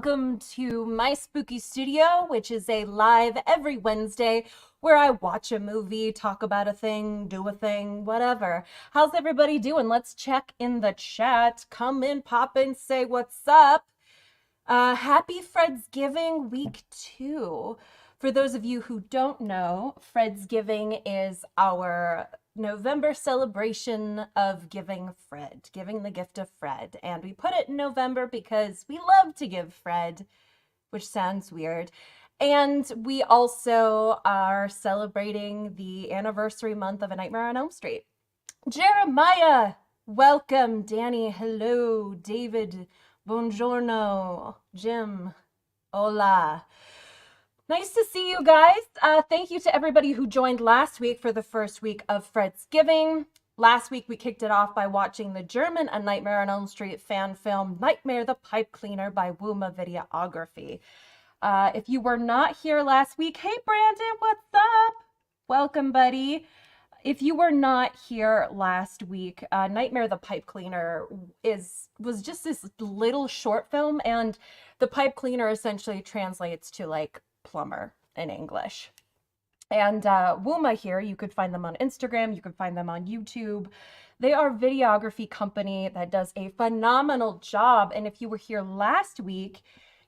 welcome to my spooky studio, which is a live every Wednesday where I watch a movie, talk about a thing, do a thing, whatever. How's everybody doing? Let's check in the chat. Come in, pop in, say what's up. Happy FREDSgiving week 2. For those of you who don't know, FREDSgiving is our November celebration of giving Fred, giving the gift of Fred. And we put it in November because we love to give Fred, which sounds weird. And we also are celebrating the anniversary month of A Nightmare on Elm Street. Jeremiah, welcome. Danny, hello. David, buongiorno. Jim, hola. Nice to see you guys. Thank you to everybody who joined last week for the first week of FREDSgiving. Last week we kicked it off by watching the German A Nightmare on Elm Street fan film Nightmare the Pipe Cleaner by Wooma Videography. If you were not here last week, hey Brandon, what's up? Welcome, buddy. If you were not here last week, Nightmare the Pipe Cleaner was just this little short film, and the pipe cleaner essentially translates to like plumber in English. And Wooma here, you could find them on Instagram, you can find them on YouTube. They are a videography company that does a phenomenal job. And if you were here last week,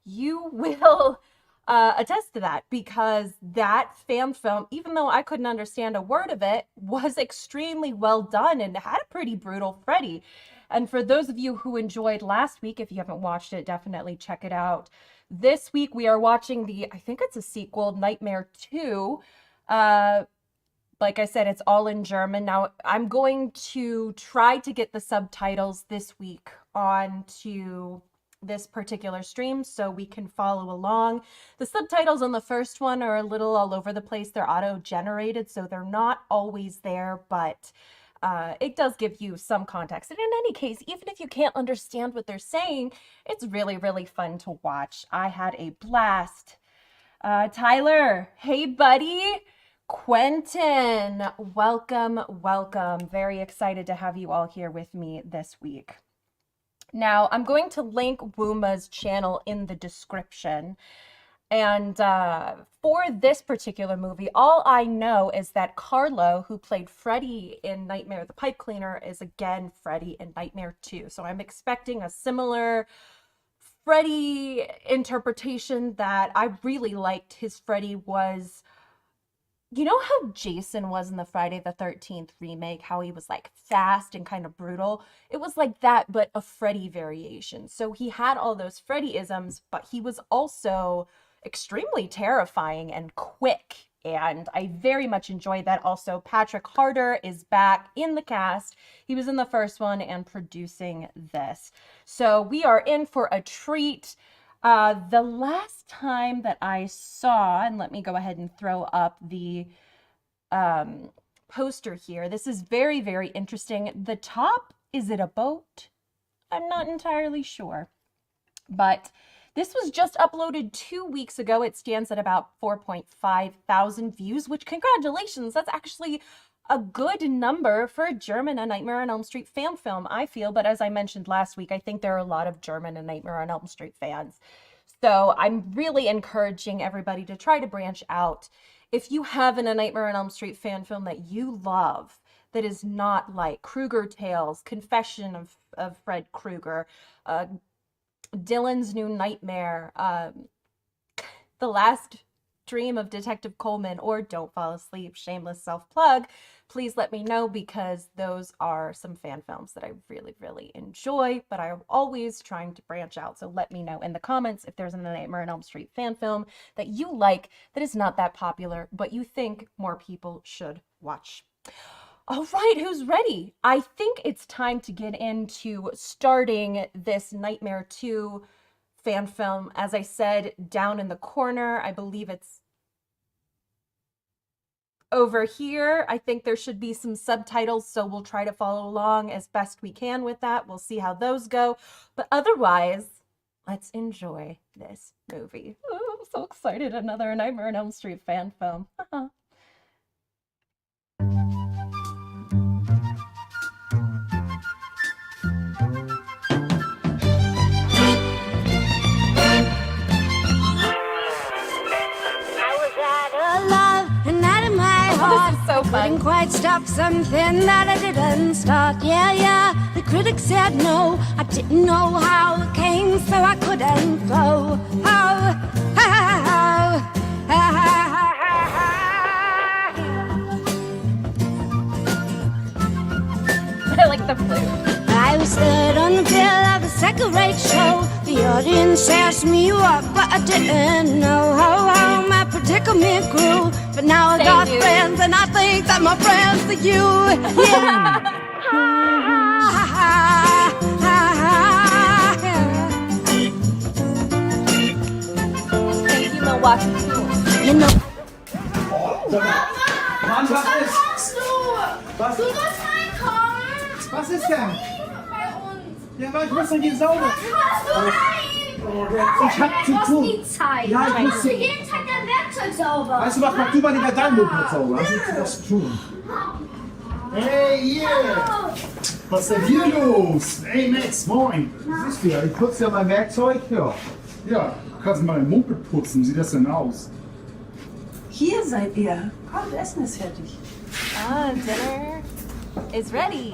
you will attest to that, because that fan film, even though I couldn't understand a word of it, was extremely well done and had a pretty brutal Freddy. And for those of you who enjoyed last week, if you haven't watched it, definitely check it out. This week we are watching I think it's a sequel, Nightmare 2. Like I said, it's all in German. Now, I'm going to try to get the subtitles this week onto this particular stream so we can follow along. The subtitles on the first one are a little all over the place. They're auto-generated, so they're not always there, but it does give you some context. And in any case, even if you can't understand what they're saying, it's really, really fun to watch. I had a blast. Tyler, hey buddy. Quentin, welcome, welcome. Very excited to have you all here with me this week. Now, I'm going to link Wooma's channel in the description. And for this particular movie, all I know is that Carlo, who played Freddy in Nightmare the Pipe Cleaner, is again Freddy in Nightmare 2. So I'm expecting a similar Freddy interpretation. That I really liked his Freddy was, you know how Jason was in the Friday the 13th remake, how he was like fast and kind of brutal? It was like that, but a Freddy variation. So he had all those Freddy-isms, but he was also extremely terrifying and quick, and I very much enjoyed that. Also, Patrick Harder is back in the cast. He was in the first one and producing this. So we are in for a treat. The last time that I saw, and let me go ahead and throw up the poster here. This is very, very interesting. The top, is it a boat? I'm not entirely sure, but this was just uploaded 2 weeks ago. It stands at about 4.5 thousand views, which, congratulations, that's actually a good number for a German A Nightmare on Elm Street fan film, I feel. But as I mentioned last week, I think there are a lot of German A Nightmare on Elm Street fans. So I'm really encouraging everybody to try to branch out. If you have A Nightmare on Elm Street fan film that you love, that is not like Krueger Tales, Confession of Freddy Krueger, Dylan's New Nightmare, The Last Dream of Detective Coleman, or Don't Fall Asleep, shameless self-plug, please let me know, because those are some fan films that I really, really enjoy, but I'm always trying to branch out. So let me know in the comments if there's a Nightmare on Elm Street fan film that you like that is not that popular, but you think more people should watch. All right, who's ready? I think it's time to get into starting this Nightmare 2 fan film. As I said, down in the corner, I believe it's over here. I think there should be some subtitles, so we'll try to follow along as best we can with that. We'll see how those go. But otherwise, let's enjoy this movie. Oh, I'm so excited. Another Nightmare on Elm Street fan film. This is so fun. Couldn't quite stop something that I didn't start. Yeah, yeah. The critics said no. I didn't know how it came, so I couldn't go. How, how, I like the flute. I stood on the bill of a second-rate show. The audience asked me what, but I didn't know how my predicament grew. But now I got friends, and I think that my friends are you. Yeah. Thank you, Milwaukee. You know. Mann, was ist? Was du? Was? Du musst reinkommen. Was ist denn? Bei uns. Ja, aber ich muss doch hier sauber. Was machst du rein? Ich hab zu Du hast tun. nie Zeit. Ja, ich muss Machst du jeden Tag dein Werkzeug sauber? Weißt du was, mach du mal lieber dein Moped sauber. Hast nichts was zu tun. Hey, yeah! Was ist denn hier los? Hey, Max, moin! Siehst du ja, ich putze ja mein Werkzeug. Ja. Ja, kannst du mal dein Moped putzen. Wie sieht das denn aus? Hier seid ihr. Kommt, Essen ist fertig. Ah, dinner is ready.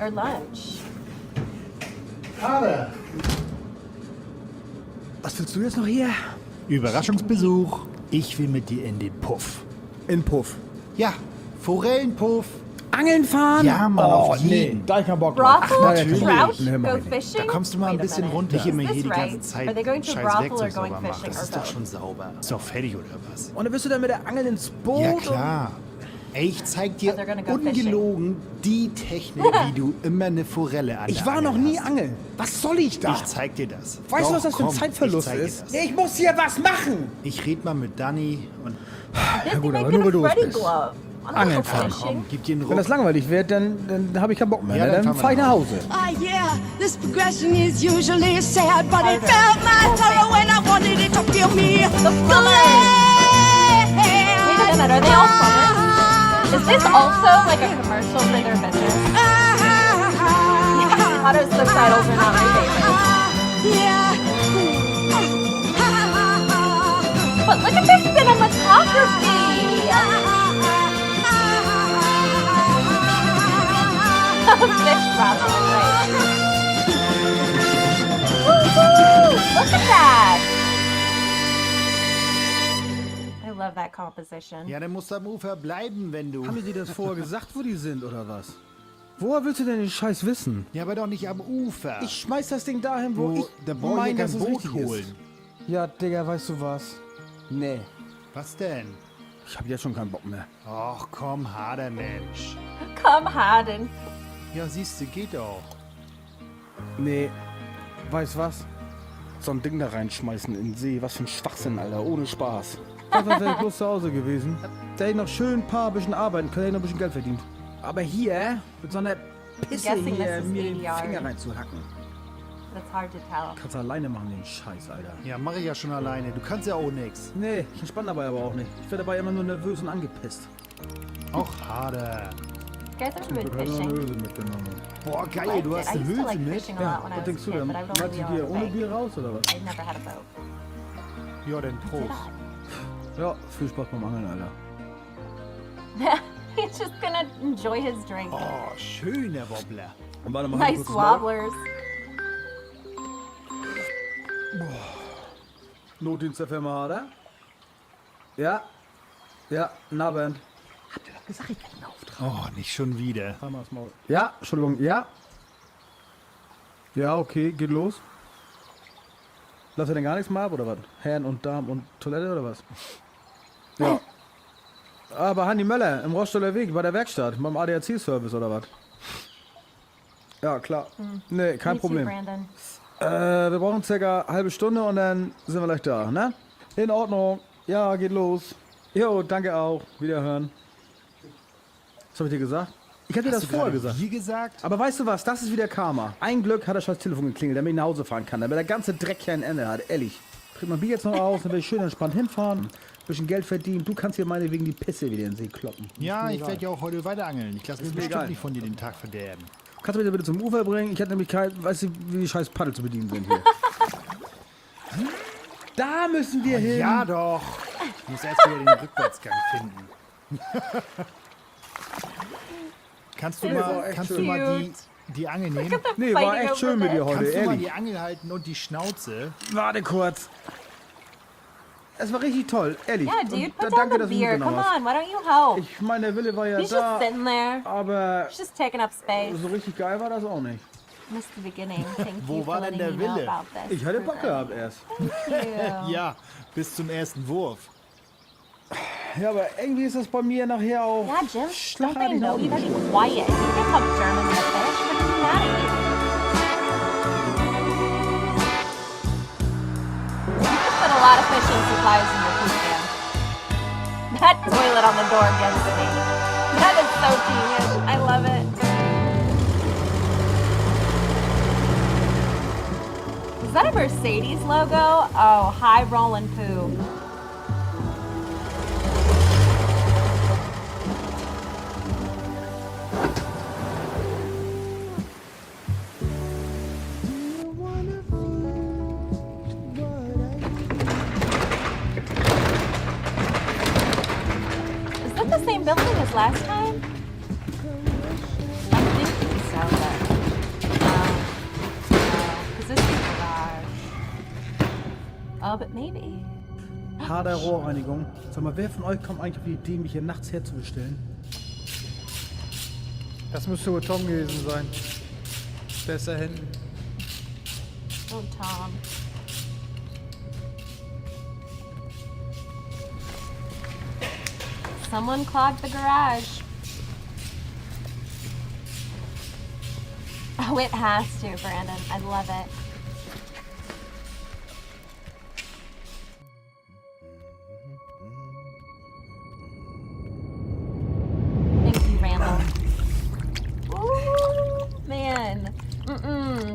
Or lunch. Schade. Was willst du jetzt noch hier? Überraschungsbesuch. Ich will mit dir in den Puff. In Puff. Ja, Forellenpuff. Angeln fahren? Ja, Mann, auf jeden. Nee, da ich keinen Bock drauf. Brothel, natürlich. trout, Nee, mach go ich nicht. fishing. Da kommst du mal ein Wait a bisschen minute. runter. Nicht immer Is hier this die ganze right? Zeit Are they going to scheiß brothel or Werkzeug going sauber machen. fishing Das or ist doch both? schon sauber. Ist doch fertig oder was? Und dann bist du dann mit der Angel ins Boot? Ja, klar. Ey, ich zeig dir Oh, they're gonna go ungelogen die Technik, wie du immer eine Forelle an Ich der war noch Angel nie hast. angeln. Was soll ich da? Ich zeig dir das. Weißt du, Doch, was das für ein komm, Zeitverlust ich zeig dir ist? das. Ich muss hier was machen. Ich red mal mit Danny und Disney gut, aber making nur weil a du es Freddy bist. glove. I'm Angeln not fahren, fishing. komm, gib dir einen Wenn das Ruck. langweilig wird, dann habe ich keinen Bock mehr. Ja, ne? dann Dann fahren fahr ich wir nach nach Hause. Ah, yeah, this progression is usually sad, but it felt my sorrow when I wanted it to feel me. The plumbers. Wait a minute, are they all plumbers? Is this also like a commercial for their business? Otto's subtitles are not my favorite. But look at this cinematography! Fish brothel, right. Woo-hoo! Look at that! I love that composition. Ja, dann musst du am Ufer bleiben, wenn du... Haben die dir das vorher gesagt, wo die sind, oder was? Woher willst du denn den Scheiß wissen? Ja, aber doch nicht am Ufer. Ich schmeiß das Ding dahin, wo Da ich brauch ich mein, ja dass kein es Boot richtig holen. ist. Ja, Digga, weißt du was? Nee, Was denn? ich hab jetzt schon keinen Bock mehr. Ach komm, harder Mensch. Come Harden. Ja, siehste, geht auch. Nee, weißt was? So ein Ding da reinschmeißen in den See, was für ein Schwachsinn, Alter, ohne Spaß. Das wäre ich bloß zu Hause gewesen. Da hätte ich noch schön ein paar bisschen arbeiten können, hätte ich noch ein bisschen Geld verdient. Aber hier, mit so einer Pisse guessing hier, this is mir den 80 Finger yards. reinzuhacken. That's hard to tell. Kannst du alleine machen, den Scheiß, Alter. Ja, mach ich ja schon alleine. Du kannst ja auch nix. Nee, ich entspanne dabei aber auch nicht. Ich werde dabei immer nur nervös und angepisst. Auch harder. You guys are good fishing. mitgenommen. Boah, geil, Liked du it. hast I eine used to like Hülse mit. fishing a Ja, lot when I was was a denkst du kid, denn? but I've only Meinst du been hier on a ohne bank. Bier raus, oder was? I've never had a boat. Ja, dann Prost. Ja, viel Spaß beim Angeln, Alter. He's just gonna enjoy his drink. Oh, schöner Wobbler. Und warte mal, Nice wobblers. Notdienst der Firma, oder? Ja. Ja, Nabend. Habt ihr doch gesagt, ich krieg einen Auftrag. Oh, nicht schon wieder. Fahr mal das Maul. Ja, Entschuldigung, ja. Ja, okay, geht los. Lass ihr denn gar nichts mal ab, oder was? Herren und Damen und Toilette, oder was? Ja. Aber Hanni Möller im Rostoller Weg bei der Werkstatt, beim ADAC-Service, oder was? Ja, klar. Nee, kein Me too, Problem. Brandon. Wir brauchen circa eine halbe Stunde und dann sind wir gleich da, ne? In Ordnung. Ja, geht los. Jo, danke auch. Wiederhören. Was habe ich dir gesagt? Ich hab dir das Hast du vorher gerade gesagt. wie gesagt? Aber weißt du was? Das ist wieder Karma. Ein Glück hat das scheiß Telefon geklingelt, damit ich nach Hause fahren kann, damit der ganze Dreck hier ein Ende hat. Ehrlich. Trink mein Bier jetzt noch aus, dann werde ich schön entspannt hinfahren. Bisschen Geld verdienen. Du kannst hier meinetwegen die Pisse wieder in den See kloppen. Ja, ich werde ja auch heute weiter angeln. Ich lasse mich mir bestimmt egal. nicht von dir den Tag verderben. Kannst du mich bitte zum Ufer bringen? Ich hätte nämlich kein... Weißt du, wie die scheiß Paddel zu bedienen sind hier? Da müssen wir hin. Ja doch. Ich muss erst wieder den Rückwärtsgang finden. Kannst du mal die Angel nehmen? Nee, war echt schön mit dir heute, Kannst du mal ehrlich. die Angel halten und die Schnauze? Warte kurz. Es war richtig toll, ehrlich. Yeah, dude, Und put down danke, the dass du beer. mitgenommen Come hast. on, why don't you help? Ich meine, der Wille war ja He's just da, sitting there. aber He's just taking up space. so richtig geil war das auch nicht. Missed the beginning. Thank Wo you for war denn letting der me know Wille? about this. Ich hatte Bock gehabt erst. Thank you. Ja, bis zum ersten Wurf. Ja, aber irgendwie ist das bei mir nachher auch Yeah, Jim, don't they schlagartig know you gotta be ausgeschlossen. quiet? You can talk German in the fish. They're gonna be mad at you. You could put a lot of fishing supplies in your food can. That toilet on the door gets me. That is so genius. I love it. Is that a Mercedes logo? Oh, high rollin' poo. Is that the same building as last time? I'm thinking so, but no, because this is the garage. Oh, but maybe. Harder Rohrreinigung. Sag mal, wer von euch kommt eigentlich auf die Idee, mich hier nachts herzubestellen? Das müsste wohl Tom gewesen sein. Besser hinten. Oh, Tom. Someone clogged the garage. Oh, it has to, Brandon. I love it. Thank you, Randall. Ooh, man.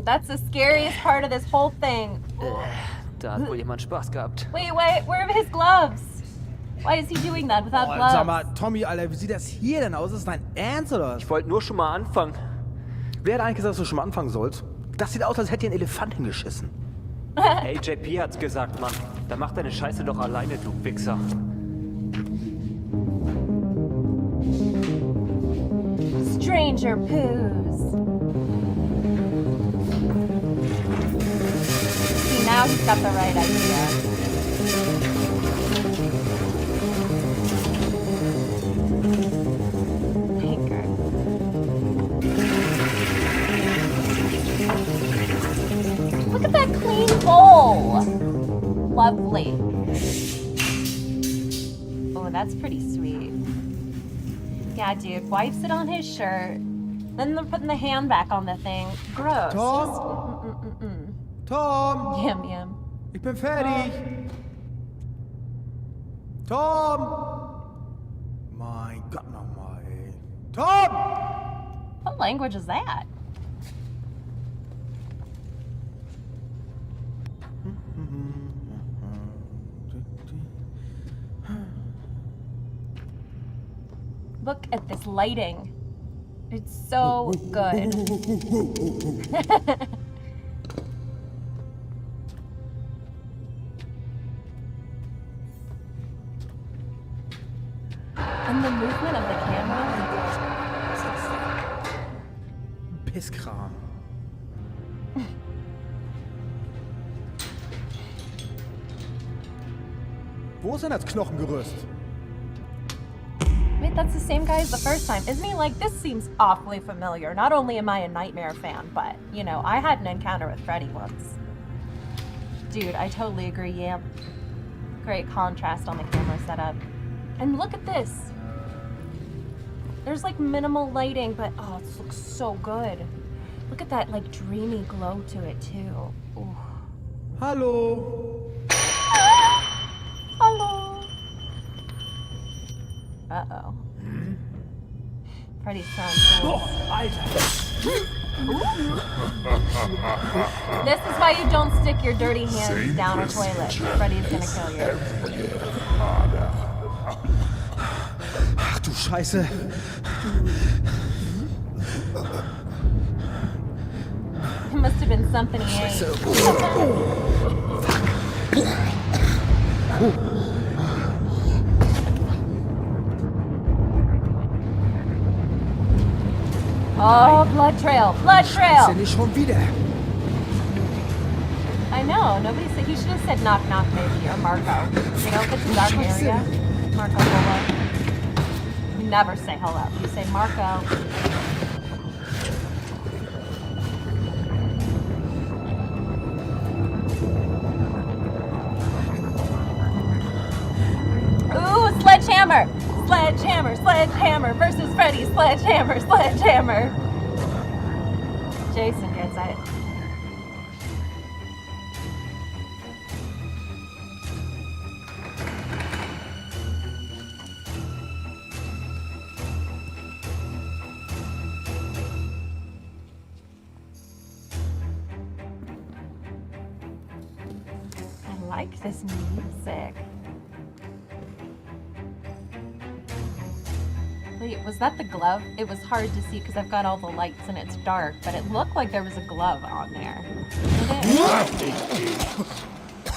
That's the scariest part of this whole thing. Da hat wohl jemand Spaß gehabt. Wait, where are his gloves? Why is he doing that without gloves? Sag mal, Tommy, Alter, wie sieht das hier denn aus? Ist das dein Ernst oder was? Ich wollte nur schon mal anfangen. Wer hat eigentlich gesagt, dass du schon mal anfangen sollst? Das sieht aus, als hätte dir ein Elefant hingeschissen. Hey, JP hat's gesagt, Mann. Dann mach deine Scheiße doch alleine, du Wichser. Stranger poos. See, now he's got the right idea. Pinker. Look at that clean bowl. Lovely. Oh, that's pretty sweet. Yeah, dude, wipes it on his shirt. Then they're putting the hand back on the thing. Gross. Tom? Tom! Yum, yum. Ich bin fertig! Tom! Mein Gott nochmal, ey. Tom! What language is that? Look at this lighting. It's so good. And the movement of the camera. Pisskram. Wo ist denn das Knochengerüst? Wait, that's the same guy as the first time. Isn't he like, this seems awfully familiar. Not only am I a Nightmare fan, but, you know, I had an encounter with Freddy once. Dude, I totally agree, yeah. Great contrast on the camera setup. And look at this. There's like minimal lighting, but oh, this looks so good. Look at that like dreamy glow to it too. Ooh. Hallo? Hello. Uh-oh. Freddy's sounds cool. This is why you don't stick your dirty hands down a toilet. Freddy's gonna kill you. Ach du Scheiße. It must have been something he ate. Oh, blood trail, blood trail. nicht schon wieder. I know, nobody said, he should have said knock knock maybe, or Marco. You know, if it's a dark area, Marco hello. You never say hello, you say Marco. Ooh, sledgehammer! Sledgehammer, sledgehammer versus Freddy, sledgehammer, sledgehammer. Jason gets it. I like this music. Wait, was that the glove? It was hard to see because I've got all the lights and it's dark, but it looked like there was a glove on there.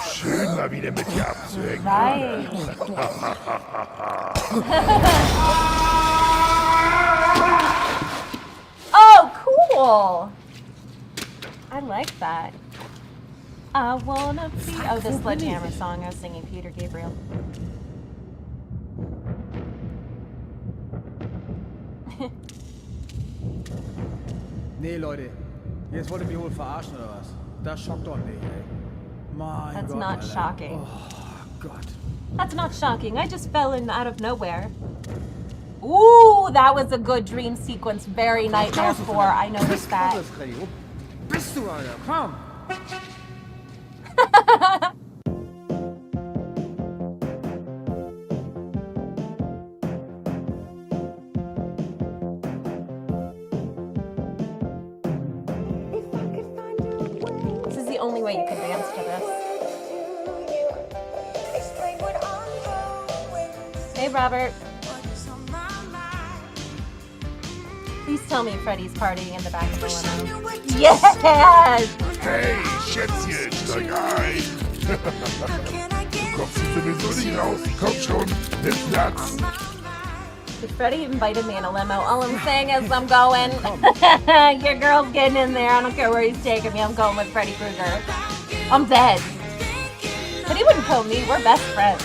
Schön mal wieder mit dir abzuhängen. Right. Oh, cool! I like that. I wanna be... Oh, the Sledgehammer song I was singing, Peter Gabriel. Nee, Leute. Jetzt wollt ihr mich wohl verarschen, oder was? Das schockt doch nicht, ey. Mein That's Gott, not Alter. shocking. Oh, Gott. That's not shocking. I just fell in out of nowhere. Ooh, that was a good dream sequence. Very Nightmare 4. I noticed that. Wo bist du, Alter? Komm! This is the only way you can dance to this. Hey, Robert. Please tell me Freddy's partying in the back of the limo. Yes! Hey, Schätzchen, steig ein. Du kommst hier sowieso nicht raus. Komm schon, nimm Platz. If Freddy invited me in a limo, all I'm saying is I'm going. Your girl's getting in there. I don't care where he's taking me. I'm going with Freddy Krueger. I'm dead. But he wouldn't kill me. We're best friends.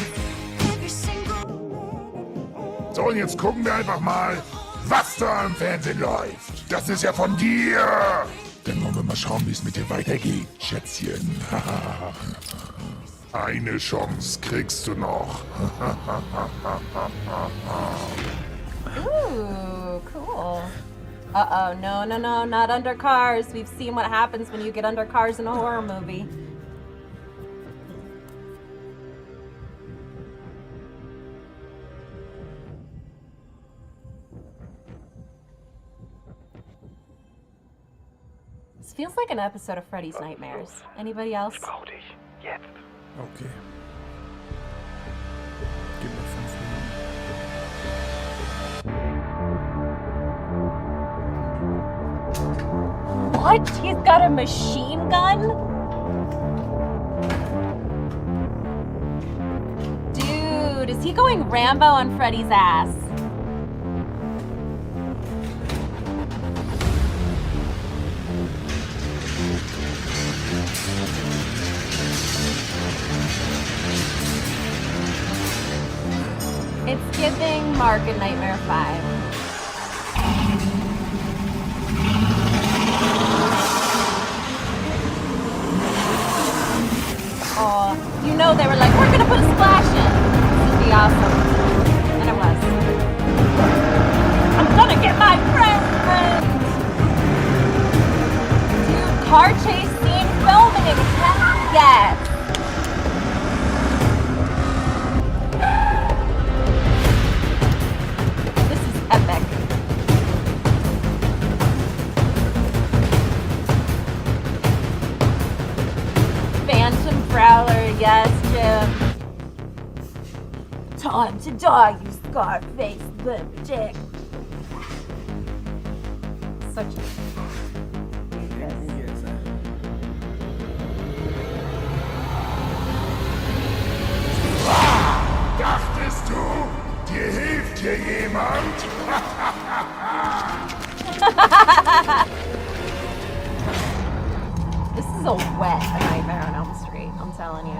So, und jetzt gucken wir einfach mal, was da im Fernsehen läuft. Das ist ja von dir. Dann wollen wir mal schauen, wie es mit dir weitergeht, Schätzchen. Eine Chance kriegst du noch. Ooh, cool. Uh-oh, no, no, no, not under cars. We've seen what happens when you get under cars in a horror movie. This feels like an episode of Freddy's Nightmares. Anybody else? Ich brauch dich. Jetzt. Okay. Gib mir 5 Minuten. What? He's got a machine gun? Dude, is he going Rambo on Freddy's ass? It's giving Mark a Nightmare 5. Oh, you know they were like, we're gonna put a splash in. This would be awesome. And it was. I'm gonna get my friends! Dude, car chase scene filming! Yes! This is epic. Phantom Prowler, yes, Jim. Time to die, you Scarface lunatic. Such a... Dachtest du, dir hilft hier jemand? This is a wet Nightmare on Elm Street, I'm telling you.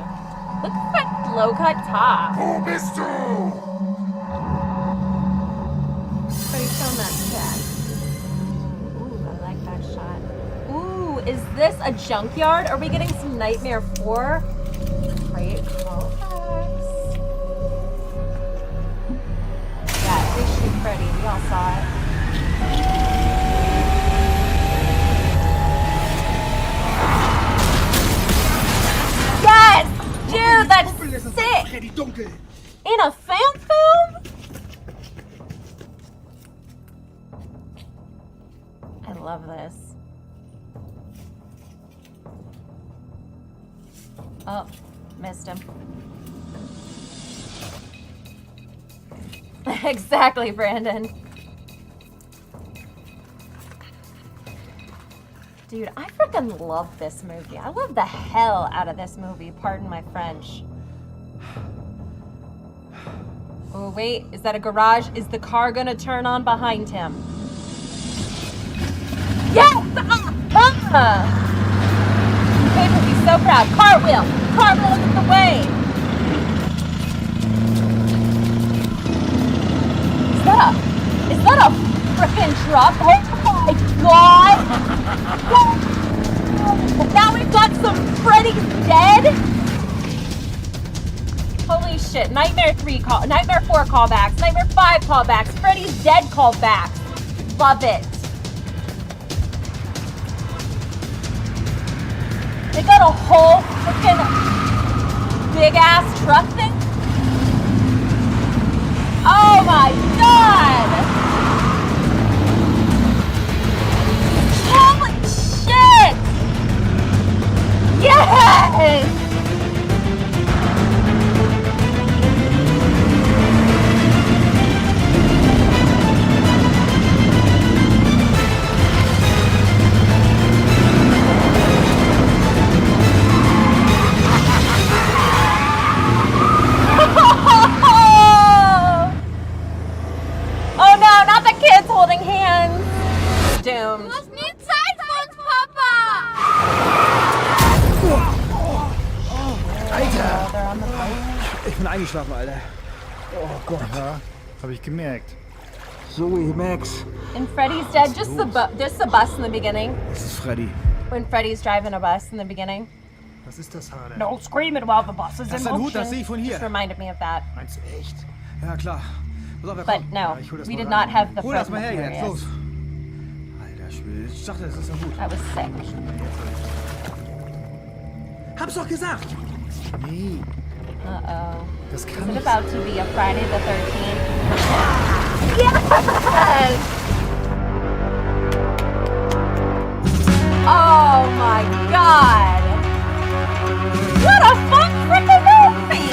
Look at that low-cut top. Wo bist du? Freddy, film that cat. Ooh, I like that shot. Ooh, is this a junkyard? Are we getting some Nightmare 4? Great callbacks. Yeah, reshoot Freddy. We all saw it. Yes! Dude, that's sick! In a fan film? I love this. Oh, missed him. Exactly, Brandon. Dude, I freaking love this movie. I love the hell out of this movie, pardon my French. Oh, wait, is that a garage? Is the car gonna turn on behind him? Yes! Babe will be so proud. Cartwheel! Cartwheel is the way! Is that a frickin' truck? Oh my god! Now we've got some Freddy's dead? Holy shit. Nightmare 4 callbacks. Nightmare 5 callbacks. Freddy's dead callbacks. Love it. They got a whole freaking big ass truck thing. Oh my god! Holy shit! Yes! Oh no, not the kids holding hands. Doomed. Was nie Zeit für uns, Papa! Alter! They're on the bike. Ich bin eingeschlafen, Alter. Oh Gott. Ja, hab ich gemerkt. Zoe, Max. And Freddy's dead. Just the bus in the beginning. Das ist Freddy. When Freddy's driving a bus in the beginning. Was ist das, Haare? Don't scream it while the bus is Das in ist ein Hut, motion. das sehe ich von hier. Just reminded me of that. Meinst du echt? Ja, klar. Pass auf, But no, ich hol das we mal did rein. not have the Hol das front mal her jetzt, materials. los. Alter Schwede, ich dachte, das ist ein Hut. I was sick. Hab's doch gesagt. Nee, Uh-oh. das Is kann it nicht about to be a Friday the 13th? Yes! Oh my god! What a fun freaking movie!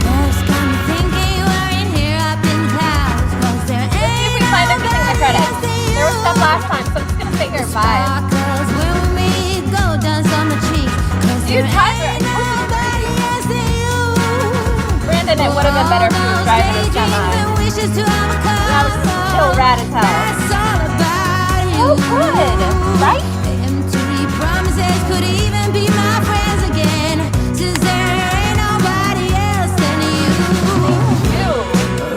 Just got me thinking we're in here up in clouds, 'cause there Let's see if we ain't find them getting the credits. nobody There was stuff last time, so I'm just gonna say here 5. sparkles when we go dance on the cheek, 'cause Dude, there Tyler, ain't nobody else than you. Brandon, it would have been better if he was driving a semi. That was still rad as hell. Oh, good, right? Empty promises could even be my friends again, since there ain't nobody else than you. Ew.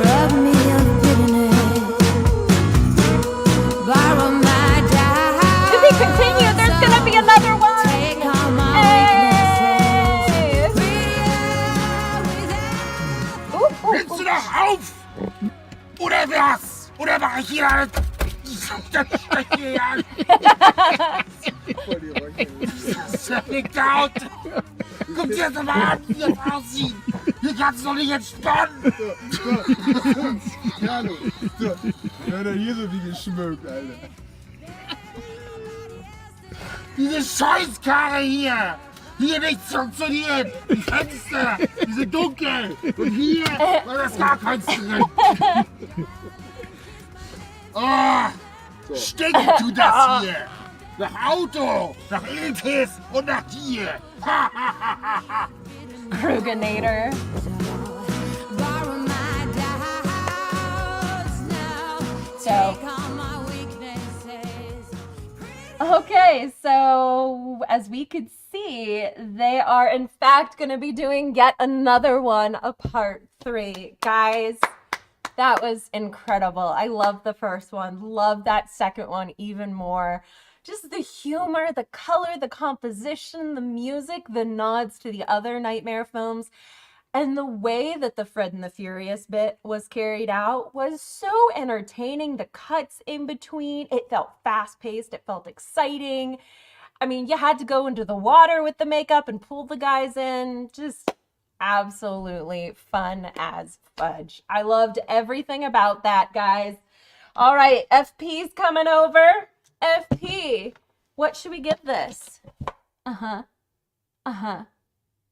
Rub me of bitterness, borrow my time. To be continued, there's gonna be another one. Take all my Hey. Ooh, ooh, Willst du ooh. doch auf? Oder was? Oder mach ich hier alles? Das stecht hier an. Verfickte Auto. Guck dir das mal an, wie das aussieht. Hier kannst du doch nicht entspannen. Ja, du. So. Ja, dann hier so wie geschmückt, Alter. Diese Scheißkarre hier. Hier nichts funktioniert. Die Fenster, die sind dunkel. Und hier war das gar keins drin. Oh, stinkt tut das hier. Nach Auto, nach Iltis und nach dir. Kruganator. Borrow my doubts now. So, Take all my weakness. Okay, so as we could see, they are in fact going to be doing yet another one, a part 3. Guys, that was incredible. I love the first one. Love that second one even more. Just the humor, the color, the composition, the music, the nods to the other Nightmare films. And the way that the Fred and the Furious bit was carried out was so entertaining. The cuts in between, it felt fast-paced, it felt exciting. I mean, you had to go into the water with the makeup and pull the guys in. Just absolutely fun as fudge. I loved everything about that, guys. All right, FP's coming over. FP, what should we give this?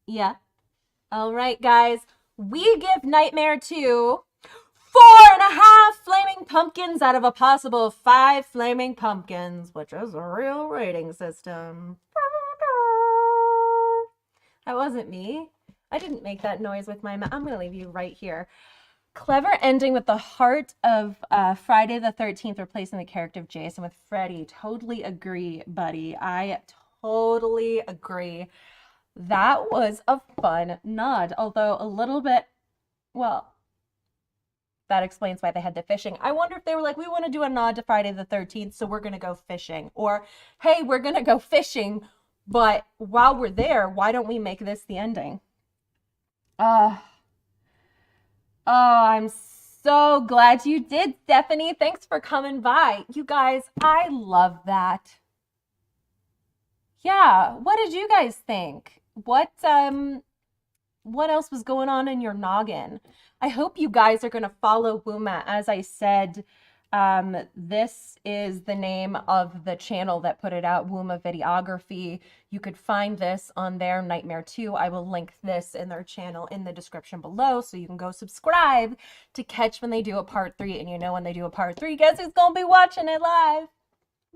Yeah. All right, guys, we give Nightmare 2 4.5 flaming pumpkins out of a possible 5 flaming pumpkins, which is a real rating system. That wasn't me. I didn't make that noise with my mouth. I'm going to leave you right here. Clever ending with the heart of Friday the 13th replacing the character of Jason with Freddy. Totally agree, buddy. I totally agree. That was a fun nod, although a little bit, well, that explains why they had the fishing. I wonder if they were like, we want to do a nod to Friday the 13th, so we're going to go fishing. Or, hey, we're going to go fishing, but while we're there, why don't we make this the ending? Oh, I'm so glad you did, Stephanie. Thanks for coming by. You guys, I love that. Yeah, what did you guys think? What else was going on in your noggin? I hope you guys are going to follow Wooma. As I said, this is the name of the channel that put it out, Wooma Videography. You could find this on their Nightmare 2. I will link this in their channel in the description below, so you can go subscribe to catch when they do a part 3. And you know when they do a part 3, guess who's going to be watching it live?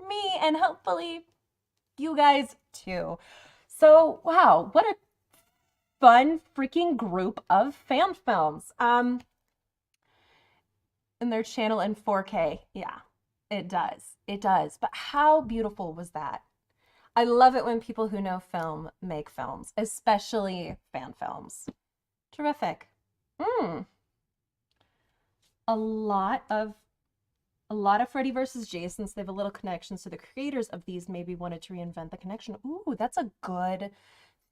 Me, and hopefully you guys too. So, wow, what a fun freaking group of fan films. In their channel in 4K. Yeah, it does. It does. But how beautiful was that? I love it when people who know film make films, especially fan films. Terrific. A lot of Freddy versus Jason, so they have a little connection. So the creators of these maybe wanted to reinvent the connection. Ooh, that's a good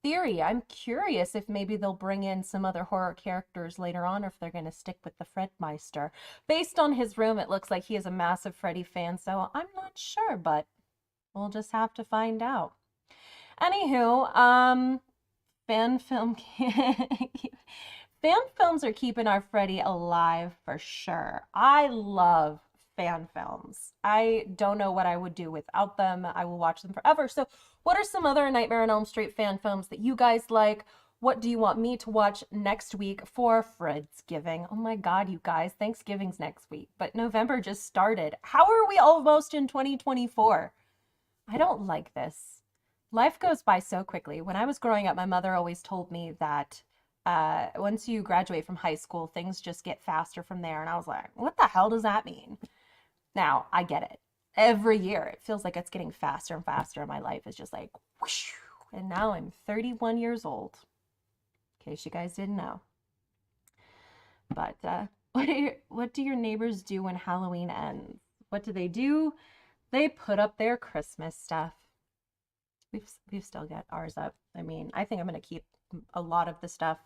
theory. I'm curious if maybe they'll bring in some other horror characters later on, or if they're going to stick with the Fredmeister. Based on his room, it looks like he is a massive Freddy fan, so I'm not sure, but we'll just have to find out. Anywho, fan films are keeping our Freddy alive for sure. I love fan films. I don't know what I would do without them. I will watch them forever. So what are some other Nightmare on Elm Street fan films that you guys like? What do you want me to watch next week for FREDSgiving? Oh my God, you guys, Thanksgiving's next week, but November just started. How are we almost in 2024? I don't like this. Life goes by so quickly. When I was growing up, my mother always told me that once you graduate from high school, things just get faster from there. And I was like, what the hell does that mean? Now, I get it. Every year, it feels like it's getting faster and faster, and my life is just like, whoosh. And now I'm 31 years old, in case you guys didn't know. But what do your neighbors do when Halloween ends? What do? They put up their Christmas stuff. We've still got ours up. I mean, I think I'm going to keep a lot of the stuff,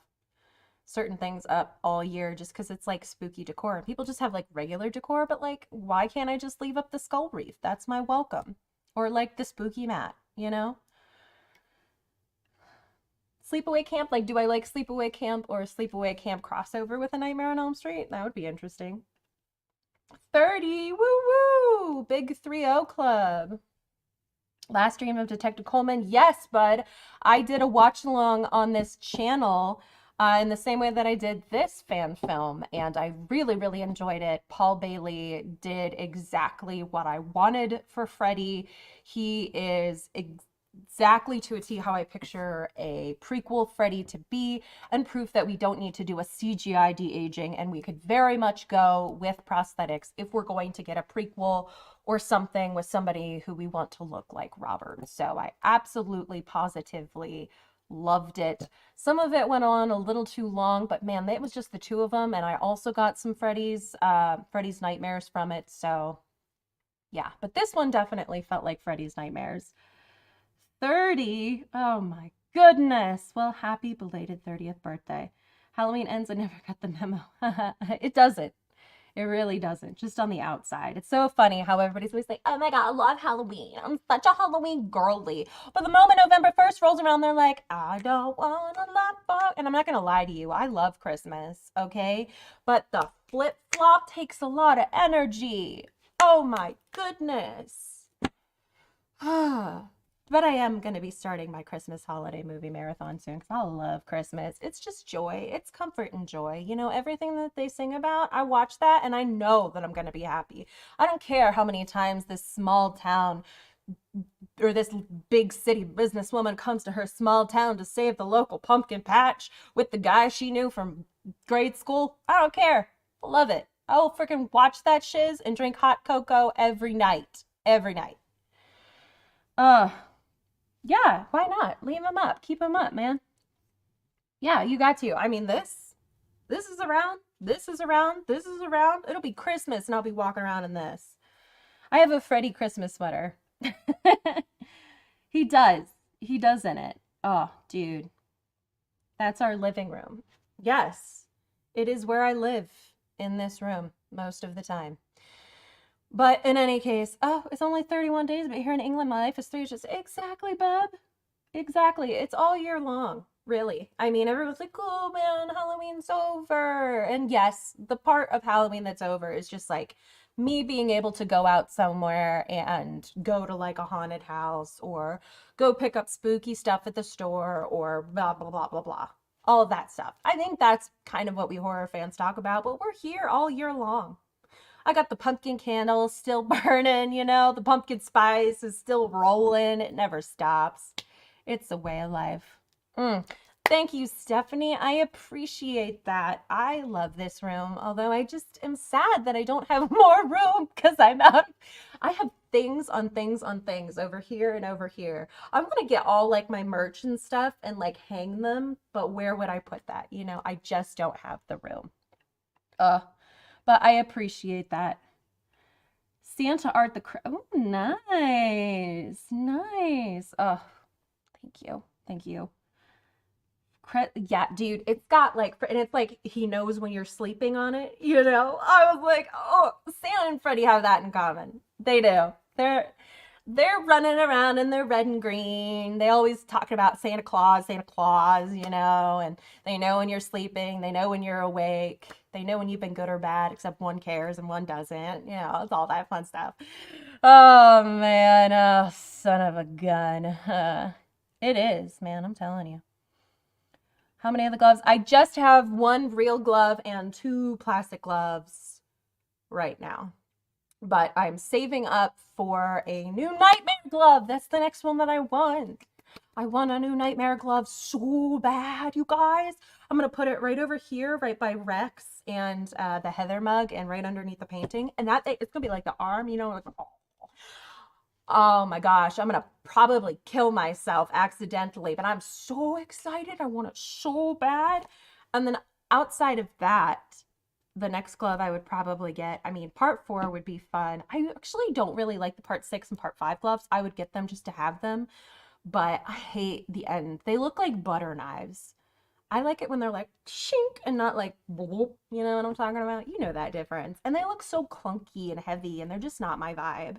certain things up all year, just because it's like spooky decor. People just have like regular decor, but like, why can't I just leave up the skull wreath? That's my welcome. Or like the spooky mat, you know? Sleepaway Camp, like, do I like Sleepaway Camp or Sleepaway Camp crossover with A Nightmare on Elm Street? That would be interesting. 30, woo-woo! Big 3-0 club. Last Dream of Detective Coleman. Yes, bud. I did a watch along on this channel in the same way that I did this fan film, and I really, really enjoyed it. Paul Bailey did exactly what I wanted for Freddy. He is exactly to a T how I picture a prequel Freddy to be, and proof that we don't need to do a CGI de-aging, and we could very much go with prosthetics if we're going to get a prequel or something with somebody who we want to look like Robert. So I absolutely, positively loved it. Some of it went on a little too long, but man, it was just the two of them. And I also got some Freddy's Nightmares from it. So yeah, but this one definitely felt like Freddy's Nightmares. 30, oh my goodness. Well, happy belated 30th birthday. Halloween ends, I never got the memo. It doesn't. It really doesn't. Just on the outside. It's so funny how everybody's always like, oh my God, I love Halloween. I'm such a Halloween girly. But the moment November 1st rolls around, they're like, I don't want to laugh. And I'm not going to lie to you. I love Christmas, okay? But the flip-flop takes a lot of energy. Oh my goodness. But I am going to be starting my Christmas holiday movie marathon soon because I love Christmas. It's just joy. It's comfort and joy. You know, everything that they sing about, I watch that and I know that I'm going to be happy. I don't care how many times this small town or this big city businesswoman comes to her small town to save the local pumpkin patch with the guy she knew from grade school. I don't care. I love it. I'll freaking watch that shiz and drink hot cocoa every night. Every night. Yeah, why not? Leave them up. Keep them up, man. Yeah, you got to. I mean, this is around. This is around. This is around. It'll be Christmas and I'll be walking around in this. I have a Freddy Christmas sweater. He does. He does in it. Oh, dude. That's our living room. Yes, it is where I live, in this room most of the time. But in any case, oh, it's only 31 days, but here in England, my life is 3 years. Exactly, bub. Exactly. It's all year long, really. I mean, everyone's like, oh man, Halloween's over. And yes, the part of Halloween that's over is just like me being able to go out somewhere and go to like a haunted house or go pick up spooky stuff at the store or blah, blah, blah, blah, blah. All of that stuff. I think that's kind of what we horror fans talk about, but we're here all year long. I got the pumpkin candles still burning, you know, the pumpkin spice is still rolling. It never stops. It's a way of life. Thank you, Stephanie. I appreciate that. I love this room, although I just am sad that I don't have more room because I'm out. I have things on things on things over here and over here. I want to get all like my merch and stuff and like hang them, but where would I put that? You know, I just don't have the room. But I appreciate that. Santa art the oh, nice. Nice. Oh, thank you. Thank you. Yeah, dude, it's got like, and it's like he knows when you're sleeping on it, you know? I was like, oh, Santa and Freddy have that in common. They do. They're running around in their red and green. They always talk about Santa Claus, you know, and they know when you're sleeping. They know when you're awake. They know when you've been good or bad, except one cares and one doesn't. You know, it's all that fun stuff. Oh, man. Oh, son of a gun. It is, man. I'm telling you. How many of the gloves? I just have 1 real glove and 2 plastic gloves right now. But I'm saving up for a new Nightmare glove. That's the next one that I want. I want a new Nightmare glove so bad, you guys. I'm going to put it right over here, right by Rex and the Heather mug and right underneath the painting. And that it's going to be like the arm, you know, like, oh my gosh, I'm going to probably kill myself accidentally, but I'm so excited. I want it so bad. And then outside of that, the next glove I would probably get, I mean, part 4 would be fun. I actually don't really like the part 6 and part 5 gloves. I would get them just to have them, but I hate the end. They look like butter knives. I like it when they're like shink and not like bloop, you know what I'm talking about? You know that difference. And they look so clunky and heavy and they're just not my vibe.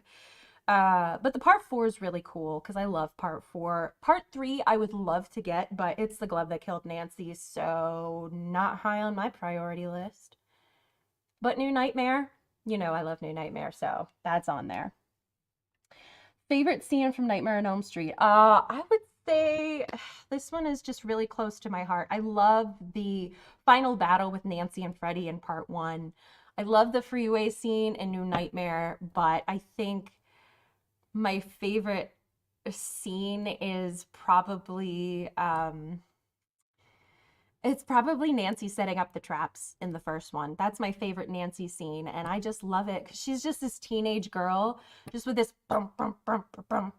But the part 4 is really cool because I love part 4. Part 3 I would love to get, but it's the glove that killed Nancy, so not high on my priority list. But New Nightmare, you know I love New Nightmare, so that's on there. Favorite scene from Nightmare on Elm Street? I would say this one is just really close to my heart. I love the final battle with Nancy and Freddy in part 1. I love the freeway scene in New Nightmare, but I think my favorite scene is probably It's probably Nancy setting up the traps in the first one. That's my favorite Nancy scene, and I just love it because she's just this teenage girl, just with this bum, bum, bum, bum, bum,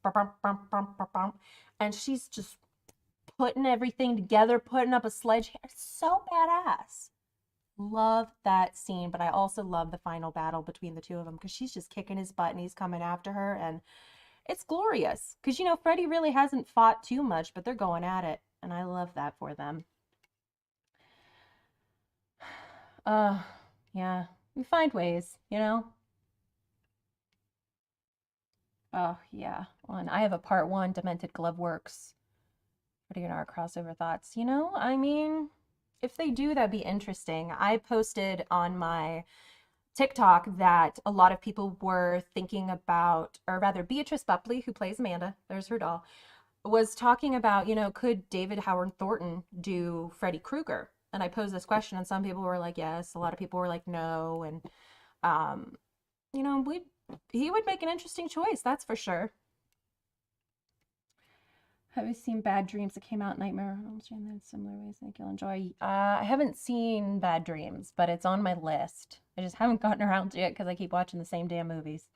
bum, bum, bum, bum, bum, bum, and she's just putting everything together, putting up a sledgehammer. It's so badass. Love that scene, but I also love the final battle between the two of them because she's just kicking his butt and he's coming after her, and it's glorious because, you know, Freddy really hasn't fought too much, but they're going at it, and I love that for them. Yeah, we find ways, you know? Oh, yeah. And I have a part 1, Demented Glove Works. Freddy and our crossover thoughts. You know, I mean, if they do, that'd be interesting. I posted on my TikTok that a lot of people were thinking about, or rather Beatrice Bupley, who plays Amanda, there's her doll, was talking about, you know, could David Howard Thornton do Freddy Krueger? And I posed this question, and some people were like, yes. A lot of people were like, no. And, you know, he would make an interesting choice, that's for sure. Have you seen Bad Dreams? It came out Nightmare on Elm Street in similar ways. I think you'll enjoy. I haven't seen Bad Dreams, but it's on my list. I just haven't gotten around to it because I keep watching the same damn movies.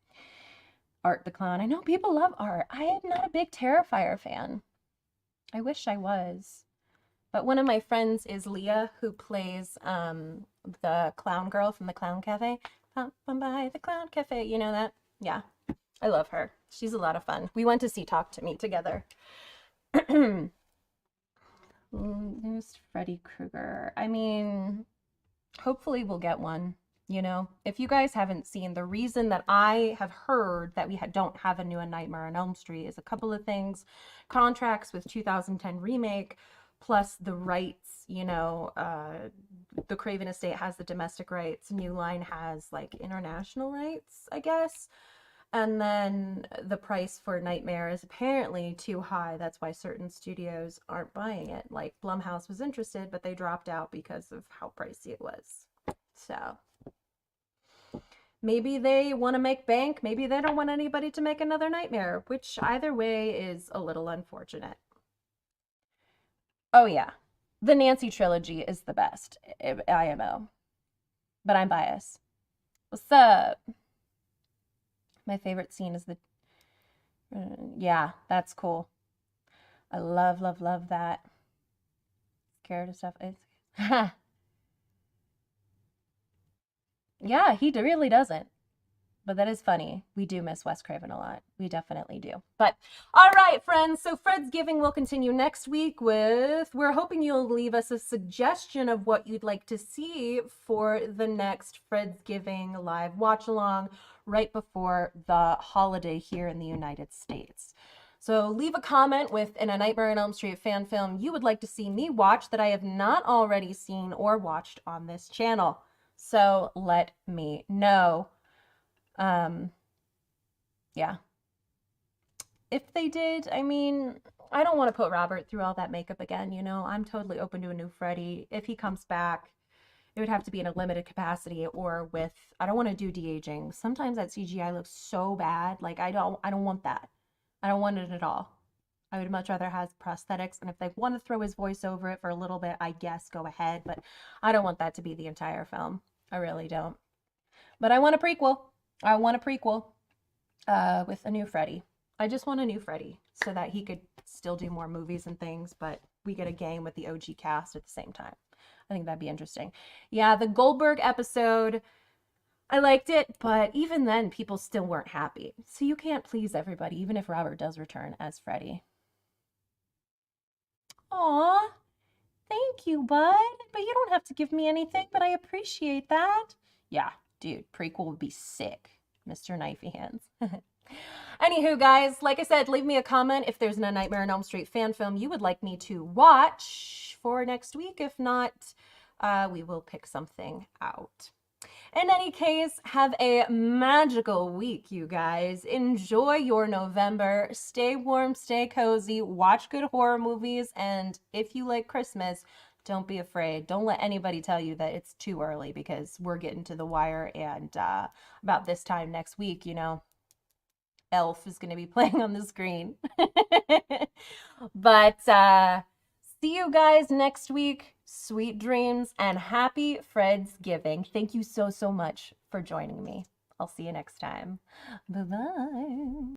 Art the Clown. I know people love Art. I am not a big Terrifier fan. I wish I was. But one of my friends is Leah, who plays the clown girl from the Clown Cafe. Up by the Clown Cafe. You know that? Yeah. I love her. She's a lot of fun. We went to see Talk to Me together. There's Freddy Krueger. I mean, hopefully we'll get one, you know? If you guys haven't seen, the reason that I have heard that we don't have a new A Nightmare on Elm Street is a couple of things. Contracts with 2010 remake, plus the rights, you know, the Craven Estate has the domestic rights, New Line has like international rights, I guess. And then the price for Nightmare is apparently too high. That's why certain studios aren't buying it. Like Blumhouse was interested, but they dropped out because of how pricey it was. So maybe they want to make bank. Maybe they don't want anybody to make another Nightmare, which either way is a little unfortunate. Oh yeah, the Nancy trilogy is the best, IMO. But I'm biased. What's up? My favorite scene is the... yeah, that's cool. I love, love, love that. Scared of stuff. Yeah, he really doesn't. But that is funny. We do miss Wes Craven a lot. We definitely do. But, all right, friends. So FREDSgiving will continue next week with... We're hoping you'll leave us a suggestion of what you'd like to see for the next FREDSgiving live watch-along right before the holiday here in the United States. So leave a comment with A Nightmare on Elm Street fan film you would like to see me watch that I have not already seen or watched on this channel. So let me know. Yeah. If they did, I mean, I don't want to put Robert through all that makeup again, you know? I'm totally open to a new Freddy. If he comes back, it would have to be in a limited capacity or with, I don't want to do de-aging. Sometimes that CGI looks so bad. Like, I don't want that. I don't want it at all. I would much rather have prosthetics, and if they want to throw his voice over it for a little bit, I guess go ahead, but I don't want that to be the entire film. I really don't. But I want a prequel. I want a prequel with a new Freddy. I just want a new Freddy so that he could still do more movies and things, but we get a game with the OG cast at the same time. I think that'd be interesting. Yeah, the Goldberg episode, I liked it, but even then, people still weren't happy. So you can't please everybody, even if Robert does return as Freddy. Aw, thank you, bud. But you don't have to give me anything, but I appreciate that. Yeah, dude, prequel would be sick. Mr. Knifey Hands. Anywho, guys, like I said, leave me a comment if there's a Nightmare on Elm Street fan film you would like me to watch for next week. If not, we will pick something out. In any case, have a magical week, you guys. Enjoy your November. Stay warm, stay cozy, watch good horror movies, and if you like Christmas, don't be afraid. Don't let anybody tell you that it's too early, because we're getting to the wire, and about this time next week, you know, Elf is going to be playing on the screen. But See you guys next week. Sweet dreams and happy FREDSgiving. Thank you so much for joining me. I'll see you next time. Bye-bye.